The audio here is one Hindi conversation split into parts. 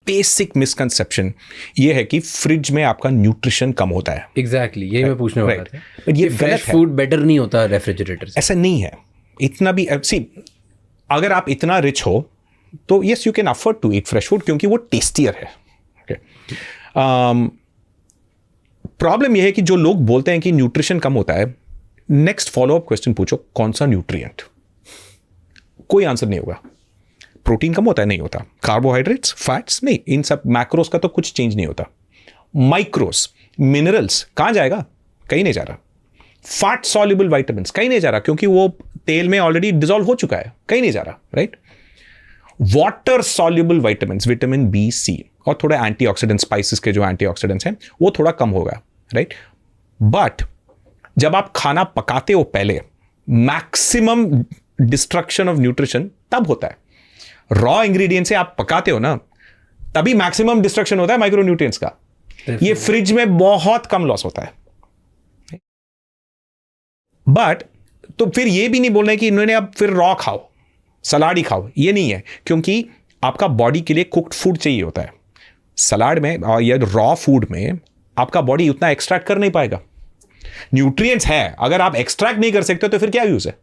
बेसिक मिसकंसेप्शन ये है कि फ्रिज में आपका न्यूट्रिशन कम होता है. एग्जैक्टली, यही मैं पूछने वाला था. बट ये फ्रेश फूड बेटर नहीं होता रेफ्रिजरेटर से. ऐसा नहीं है. इतना भी सी, अगर आप इतना रिच हो तो yes you can afford to eat fresh food क्योंकि वो टेस्टियर है. प्रॉब्लम यह है कि जो लोग बोलते हैं कि न्यूट्रिशन कम होता है, नेक्स्ट फॉलोअप क्वेश्चन पूछो कौन सा न्यूट्रिएंट. कोई आंसर नहीं होगा. प्रोटीन कम होता है? नहीं होता. Carbohydrates, fats? नहीं. इन सब मैक्रोस का तो कुछ चेंज नहीं होता. माइक्रोस, मिनरल्स कहां जाएगा? कहीं नहीं जा रहा. फैट सॉल्युबल विटामिन्स कहीं नहीं जा रहा क्योंकि वो तेल में ऑलरेडी डिसॉल्व हो चुका है. कहीं नहीं जा रहा. Right. Water soluble vitamins, vitamin B, C और थोड़ा एंटीऑक्सीडेंट, स्पाइसेस के जो एंटीऑक्सीडेंट्स हैं वो थोड़ा कम होगा. राइट. बट जब आप खाना पकाते हो पहले, मैक्सिमम डिस्ट्रक्शन ऑफ न्यूट्रिशन तब होता है. रॉ इंग्रेडिएंट से आप पकाते हो ना, तभी मैक्सिमम डिस्ट्रक्शन होता है माइक्रोन्यूट्रिएंट्स का. ये फ्रिज में बहुत कम लॉस होता है. बट तो फिर ये भी नहीं बोलना है कि इन्होंने अब फिर रॉ खाओ, सलाड ही खाओ. ये नहीं है, क्योंकि आपका बॉडी के लिए कुक्ड फूड चाहिए होता है. सलाड में और या रॉ फूड में आपका बॉडी उतना एक्सट्रैक्ट कर नहीं पाएगा. न्यूट्रिएंट्स है, अगर आप एक्सट्रैक्ट नहीं कर सकते तो फिर क्या यूज है.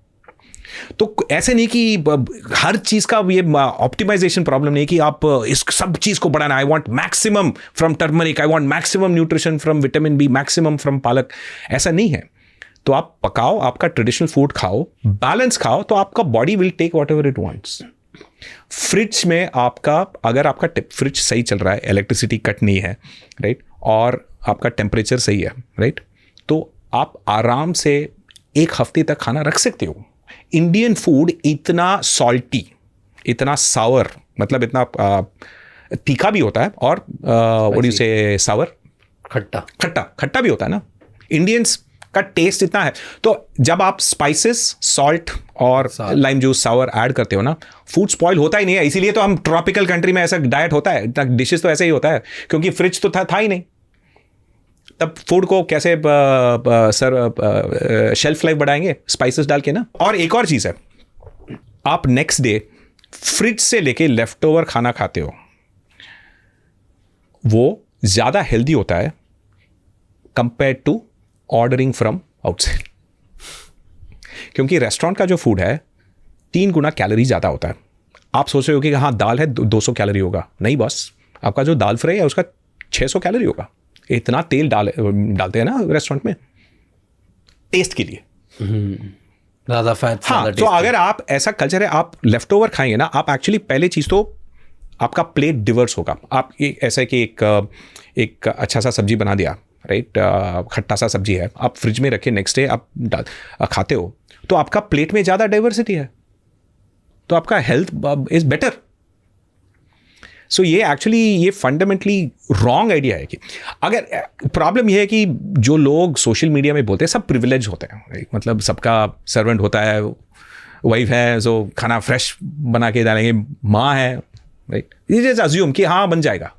तो ऐसे नहीं कि हर चीज का ये ऑप्टिमाइजेशन प्रॉब्लम नहीं कि आप इस सब चीज को बढ़ाना. I want maximum from turmeric, I want maximum nutrition from vitamin B, maximum from palak. ऐसा नहीं है. तो आप पकाओ, आपका ट्रेडिशनल फूड खाओ, बैलेंस खाओ, तो आपका body will take whatever it wants. Fridge में आपका, अगर आपका फ्रिज सही चल रहा है, इलेक्ट्रिसिटी कट नहीं है, राइट, और आपका टेम्परेचर सही है, राइट, तो आप आराम से एक हफ्ते तक खाना रख सकते हो. इंडियन फूड इतना सॉल्टी, इतना सावर, मतलब इतना तीखा भी होता है और व्हाट डू यू से, सावर, खट्टा भी होता है ना. इंडियंस का टेस्ट इतना है. तो जब आप स्पाइसेस, सॉल्ट और लाइम जूस, सावर ऐड करते हो ना, फूड स्पॉइल होता ही नहीं है. इसीलिए तो हम ट्रॉपिकल कंट्री में ऐसा डाइट होता है, डिशेस तो ऐसे ही होता है, क्योंकि फ्रिज तो था ही नहीं. तब फूड को कैसे सर शेल्फ लाइफ बढ़ाएंगे? स्पाइसेस डाल के ना. और एक और चीज़ है, आप नेक्स्ट डे फ्रिज से लेके लेफ्ट ओवर खाना खाते हो, वो ज़्यादा हेल्दी होता है compare to ordering from outside. क्योंकि रेस्टोरेंट का जो फूड है 3 गुना कैलोरी ज़्यादा होता है. आप सोच रहे हो कि हाँ दाल है 200 कैलोरी होगा. नहीं बॉस, आपका जो दाल फ्राई है उसका 600 कैलोरी होगा. इतना तेल डालते हैं ना रेस्टोरेंट में टेस्ट के लिए, ज़्यादा फैट. हाँ, तो अगर आप, ऐसा कल्चर है, आप लेफ्ट ओवर खाएंगे ना, आप एक्चुअली पहले चीज़ तो आपका प्लेट डिवर्स होगा. आप ऐसा कि एक अच्छा सा सब्जी बना दिया, राइट, खट्टा सा सब्जी है, आप फ्रिज में रखे, नेक्स्ट डे आप खाते हो, तो आपका प्लेट में ज़्यादा डाइवर्सिटी है, तो आपका हेल्थ इज़ बेटर. सो ये एक्चुअली ये फंडामेंटली रॉन्ग आइडिया है. कि अगर प्रॉब्लम ये है कि जो लोग सोशल मीडिया में बोलते हैं सब प्रिविलेज होते हैं, right? मतलब सबका सर्वेंट होता है, वाइफ है जो खाना फ्रेश बना के डालेंगे, माँ है, राइट, ये जस्ट अज्यूम कि हाँ बन जाएगा,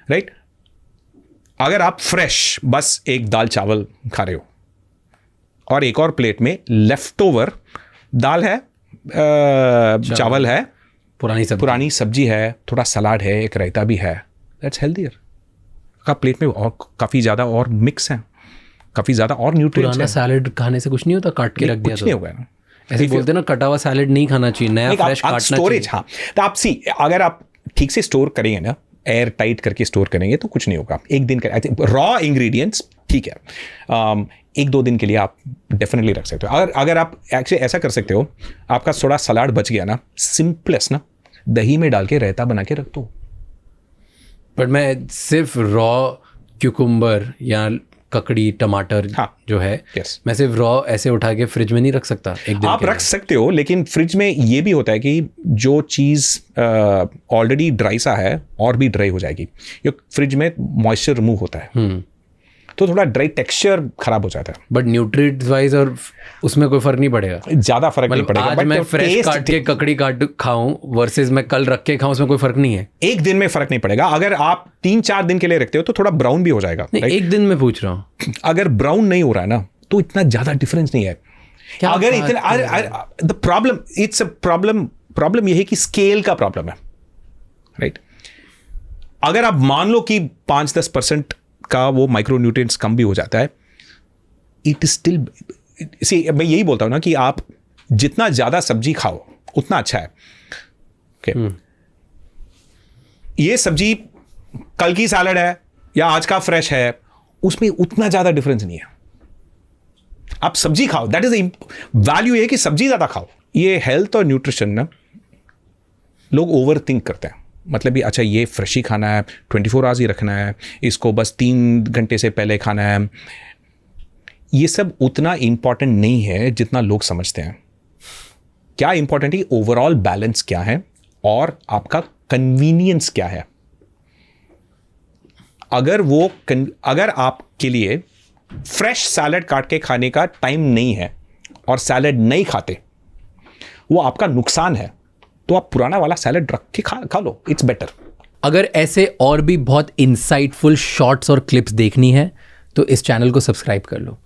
राइट. अगर आप फ्रेश बस एक दाल चावल खा रहे हो और एक और प्लेट में लेफ्ट ओवर दाल है, चावल है, पुरानी सब्जी है, थोड़ा सलाड है, एक रायता भी है, दैट्स हेल्दियर. का प्लेट में और काफ़ी ज़्यादा और मिक्स है, काफ़ी ज़्यादा और न्यूट्रिएंट्स है. सैलेड खाने से कुछ नहीं होता, काट के रख दिया कुछ नहीं होगा ना. ऐसे बोलते हैं ना, कटा हुआ सैलेड नहीं खाना चाहिए, नया फ्रेश काटना चाहिए. स्टोरेज, हाँ, तो आप अगर आप ठीक से स्टोर करेंगे ना, एयर टाइट करके स्टोर करेंगे तो कुछ नहीं होगा. एक दिन का रॉ इंग्रेडिएंट्स ठीक है, 1-2 दिन के लिए आप डेफिनेटली रख सकते हो. अगर आप एक्चुअली ऐसा कर सकते हो, आपका थोड़ा सलाद बच गया ना, सिंपलेस्ट ना, दही में डाल के रायता बना के रख दो. बट मैं सिर्फ रॉ क्यूकुम्बर या ककड़ी, टमाटर, हाँ, जो है, मैं सिर्फ रॉ ऐसे उठा के फ्रिज में नहीं रख सकता एक दिन. आप रख सकते हो, लेकिन फ्रिज में ये भी होता है कि जो चीज़ ऑलरेडी ड्राई सा है और भी ड्राई हो जाएगी. ये फ्रिज में मॉइस्चर रिमूव होता है, तो थोड़ा ड्राई टेक्सचर खराब हो जाता है. बट न्यूट्रिएंट्स वाइज और उसमें कोई फर्क नहीं पड़ेगा, ज़्यादा फर्क नहीं पड़ेगा. आज मैं फ्रेश काट के ककड़ी काट खाऊं वर्सेस मैं कल रख के खाऊं, उसमें कोई फर्क नहीं है. एक दिन में फर्क नहीं पड़ेगा. अगर आप 3-4 दिन के लिए रखते हो तो थोड़ा ब्राउन भी हो जाएगा. एक दिन में पूछ रहा हूँ. अगर ब्राउन नहीं हो रहा है ना, तो इतना ज़्यादा डिफरेंस नहीं है. अगर इतना, the problem, it's a problem ये है कि स्केल का प्रॉब्लम है, राइट. अगर आप मान लो कि 5-10% का वो माइक्रोन्यूट्रिएंट्स कम भी हो जाता है, इट स्टिल, मैं यही बोलता हूं ना कि आप जितना ज्यादा सब्जी खाओ उतना अच्छा है। okay? ये सब्जी कल की सैलड है या आज का फ्रेश है, उसमें उतना ज्यादा डिफरेंस नहीं है। आप सब्जी खाओ, दैट इज वैल्यू है कि सब्जी ज्यादा खाओ। ये हेल्थ और न्यूट्रिशन ना लोग ओवर थिंक करते हैं, मतलब भी अच्छा ये फ्रेश ही खाना है, 24 आवर्स ही रखना है, इसको बस 3 घंटे से पहले खाना है। ये सब उतना इंपॉर्टेंट नहीं है जितना लोग समझते हैं। क्या इंपॉर्टेंट है? ओवरऑल बैलेंस क्या है और आपका कन्वीनियंस क्या है। अगर आपके लिए फ्रेश सैलड काट के खाने का टाइम नहीं है और सैलड नहीं खाते, वो आपका नुकसान है, तो आप पुराना वाला सैलड रख के खा लो, इट्स बेटर। अगर ऐसे और भी बहुत इंसाइटफुल शॉर्ट्स और क्लिप्स देखनी है तो इस चैनल को सब्सक्राइब कर लो।